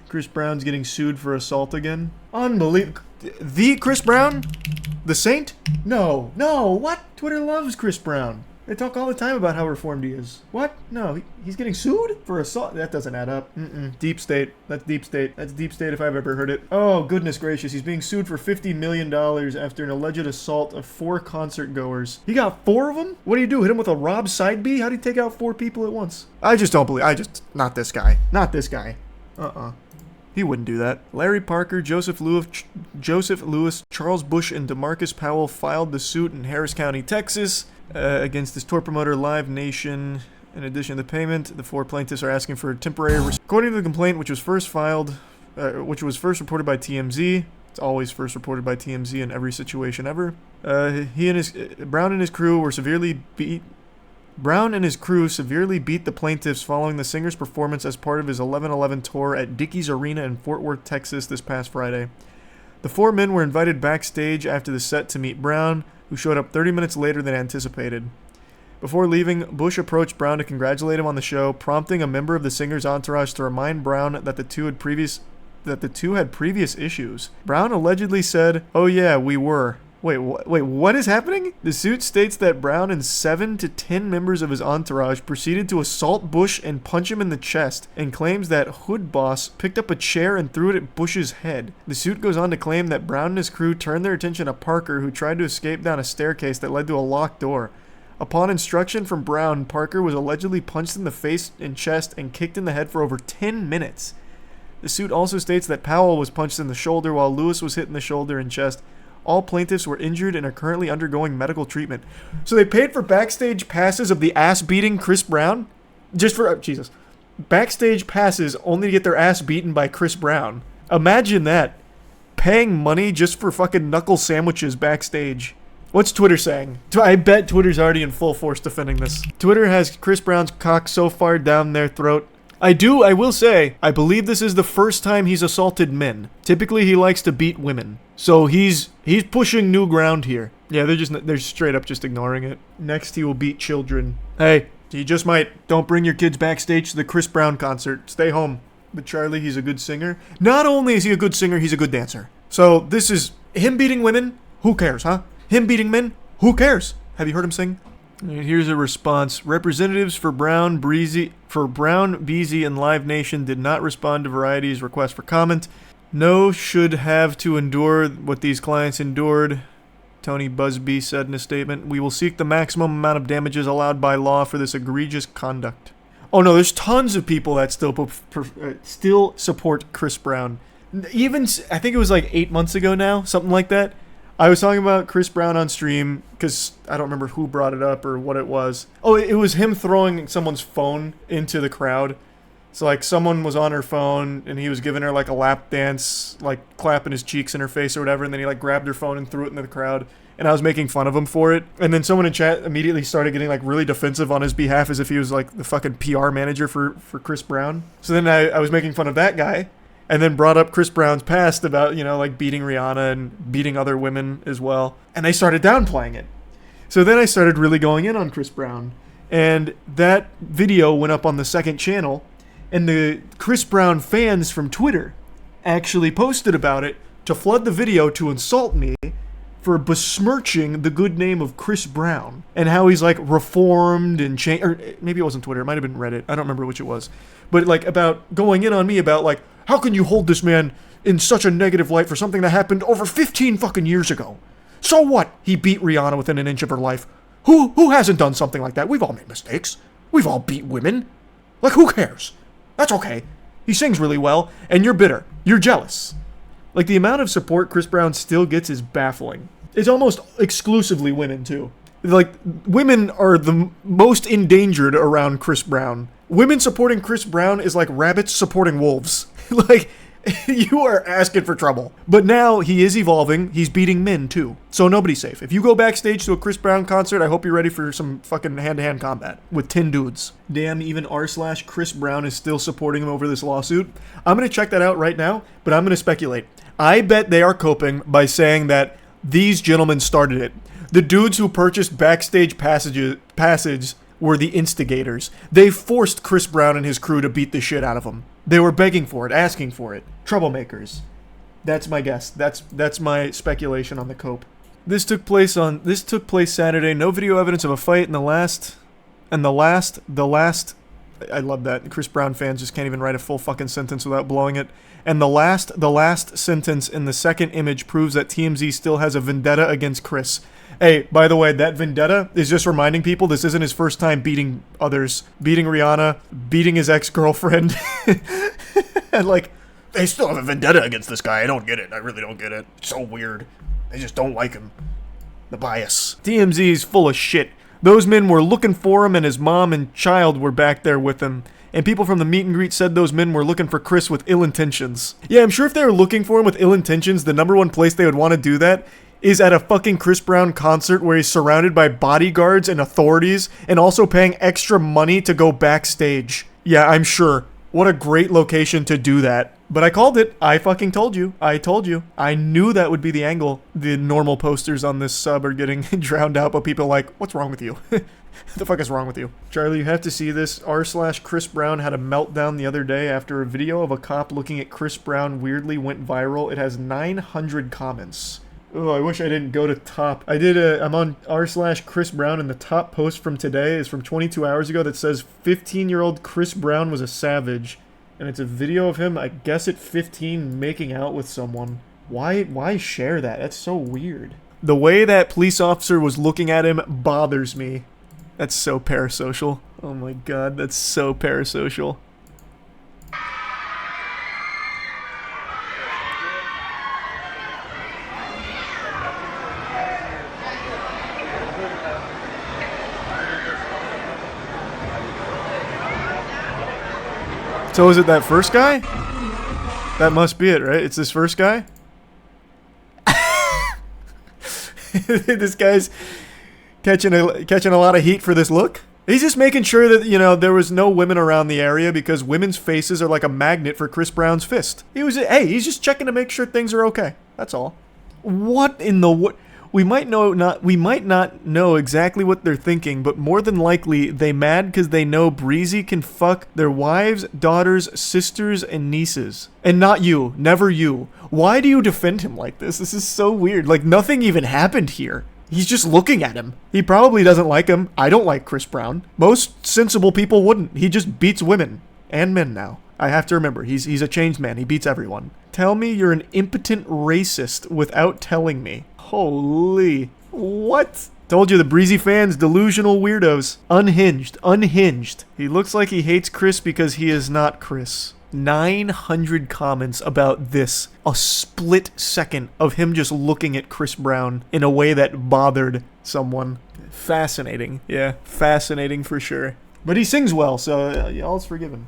Chris Brown's getting sued for assault again. Unbelievable. The Chris Brown? The Saint? No. What? Twitter loves Chris Brown. They talk all the time about how reformed he is. What? No, he's getting sued for assault? That doesn't add up. Deep state. That's deep state. That's deep state if I've ever heard it. Oh, goodness gracious. He's being sued for $50 million after an alleged assault of 4 concert goers. He got 4 of them? What do you do? Hit him with a Rob side B? How do you take out 4 people at once? I just don't believe. Not this guy. Not this guy. He wouldn't do that. Larry Parker, Joseph Lewis, Charles Bush, and DeMarcus Powell filed the suit in Harris County, Texas, against this tour promoter Live Nation. In addition to the payment, the 4 plaintiffs are asking for a temporary. According to the complaint, which was first reported by TMZ. It's always first reported by TMZ in every situation ever. Brown and his crew severely beat the plaintiffs following the singer's performance as part of his 11/11 tour at Dickies Arena in Fort Worth, Texas this past Friday. The 4 men were invited backstage after the set to meet Brown, who showed up 30 minutes later than anticipated. Before leaving, Bush approached Brown to congratulate him on the show, prompting a member of the singer's entourage to remind Brown that the two had previous issues. Brown allegedly said, "Oh yeah, we were." Wait, what is happening? The suit states that Brown and 7 to 10 members of his entourage proceeded to assault Bush and punch him in the chest, and claims that Hood Boss picked up a chair and threw it at Bush's head. The suit goes on to claim that Brown and his crew turned their attention to Parker, who tried to escape down a staircase that led to a locked door. Upon instruction from Brown, Parker was allegedly punched in the face and chest and kicked in the head for over 10 minutes. The suit also states that Powell was punched in the shoulder while Lewis was hit in the shoulder and chest. All plaintiffs were injured and are currently undergoing medical treatment. So they paid for backstage passes of the ass-beating Chris Brown? Just for, Jesus. Backstage passes only to get their ass beaten by Chris Brown. Imagine that. Paying money just for fucking knuckle sandwiches backstage. What's Twitter saying? I bet Twitter's already in full force defending this. Twitter has Chris Brown's cock so far down their throat. I will say, I believe this is the first time he's assaulted men. Typically, he likes to beat women. So he's pushing new ground here. Yeah, they're straight up just ignoring it. Next, he will beat children. Hey, he just might. Don't bring your kids backstage to the Chris Brown concert. Stay home. But Charlie, he's a good singer. Not only is he a good singer, he's a good dancer. So this is him beating women. Who cares, huh? Him beating men. Who cares? Have you heard him sing? And here's a response. Representatives for Brown, Beasy, and Live Nation did not respond to Variety's request for comment. No should have to endure what these clients endured, Tony Busby said in a statement. We will seek the maximum amount of damages allowed by law for this egregious conduct. Oh no, there's tons of people that still support Chris Brown. Even, I think it was like 8 months ago now, something like that. I was talking about Chris Brown on stream because I don't remember who brought it up or what it was. Oh, it was him throwing someone's phone into the crowd. So, like, someone was on her phone and he was giving her, like, a lap dance, like, clapping his cheeks in her face or whatever. And then he, like, grabbed her phone and threw it into the crowd. And I was making fun of him for it. And then someone in chat immediately started getting, like, really defensive on his behalf as if he was, like, the fucking PR manager for Chris Brown. So then I was making fun of that guy. And then brought up Chris Brown's past about, like beating Rihanna and beating other women as well. And they started downplaying it. So then I started really going in on Chris Brown. And that video went up on the second channel. And the Chris Brown fans from Twitter actually posted about it to flood the video to insult me for besmirching the good name of Chris Brown. And how he's like reformed and changed. Or maybe it wasn't Twitter. It might have been Reddit. I don't remember which it was. But like about going in on me about like, how can you hold this man in such a negative light for something that happened over 15 fucking years ago? So what? He beat Rihanna within an inch of her life. Who hasn't done something like that? We've all made mistakes. We've all beat women. Like, who cares? That's okay. He sings really well, and you're bitter. You're jealous. Like, the amount of support Chris Brown still gets is baffling. It's almost exclusively women, too. Like, women are the most endangered around Chris Brown. Women supporting Chris Brown is like rabbits supporting wolves. Like, you are asking for trouble. But now he is evolving. He's beating men, too. So nobody's safe. If you go backstage to a Chris Brown concert, I hope you're ready for some fucking hand-to-hand combat with 10 dudes. Damn, even r/Chris Brown is still supporting him over this lawsuit. I'm going to check that out right now, but I'm going to speculate. I bet they are coping by saying that these gentlemen started it. The dudes who purchased backstage passages were the instigators. They forced Chris Brown and his crew to beat the shit out of him. They were begging for it, asking for it. Troublemakers. That's my guess. That's my speculation on the cope. This took place Saturday. No video evidence of a fight in the last. I love that. Chris Brown fans just can't even write a full fucking sentence without blowing it. And the last sentence in the second image proves that TMZ still has a vendetta against Chris. Hey, by the way, that vendetta is just reminding people this isn't his first time beating others. Beating Rihanna, beating his ex-girlfriend. And like, they still have a vendetta against this guy. I don't get it. I really don't get it. It's so weird. They just don't like him. The bias. TMZ's full of shit. Those men were looking for him, and his mom and child were back there with him. And people from the meet and greet said those men were looking for Chris with ill intentions. Yeah, I'm sure if they were looking for him with ill intentions, the number one place they would want to do that is at a fucking Chris Brown concert where he's surrounded by bodyguards and authorities and also paying extra money to go backstage. Yeah, I'm sure. What a great location to do that. But I called it. I fucking told you. I told you. I knew that would be the angle. The normal posters on this sub are getting drowned out, but people are like, what's wrong with you? What the fuck is wrong with you? Charlie, you have to see this. r/Chris Brown had a meltdown the other day after a video of a cop looking at Chris Brown weirdly went viral. It has 900 comments. Oh, I wish I didn't go to top. I'm on r/Chris Brown, and the top post from today is from 22 hours ago that says 15-year-old Chris Brown was a savage. And it's a video of him, I guess at 15, making out with someone. Why share that? That's so weird. The way that police officer was looking at him bothers me. That's so parasocial. Oh my god, that's so parasocial. So is it that first guy? That must be it, right? It's this first guy? This guy's catching a lot of heat for this look. He's just making sure that, you know, there was no women around the area because women's faces are like a magnet for Chris Brown's fist. He's just checking to make sure things are okay. That's all. What in the what? We might not know exactly what they're thinking, but more than likely they mad because they know Breezy can fuck their wives, daughters, sisters, and nieces. And not you. Never you. Why do you defend him like this? This is so weird. Like, nothing even happened here. He's just looking at him. He probably doesn't like him. I don't like Chris Brown. Most sensible people wouldn't. He just beats women. And men now. I have to remember, he's a changed man. He beats everyone. Tell me you're an impotent racist without telling me. Holy. What? Told you, the Breezy fans, delusional weirdos. Unhinged. He looks like he hates Chris because he is not Chris. 900 comments about this. A split second of him just looking at Chris Brown in a way that bothered someone. Fascinating. Yeah, fascinating for sure. But he sings well, so all's forgiven.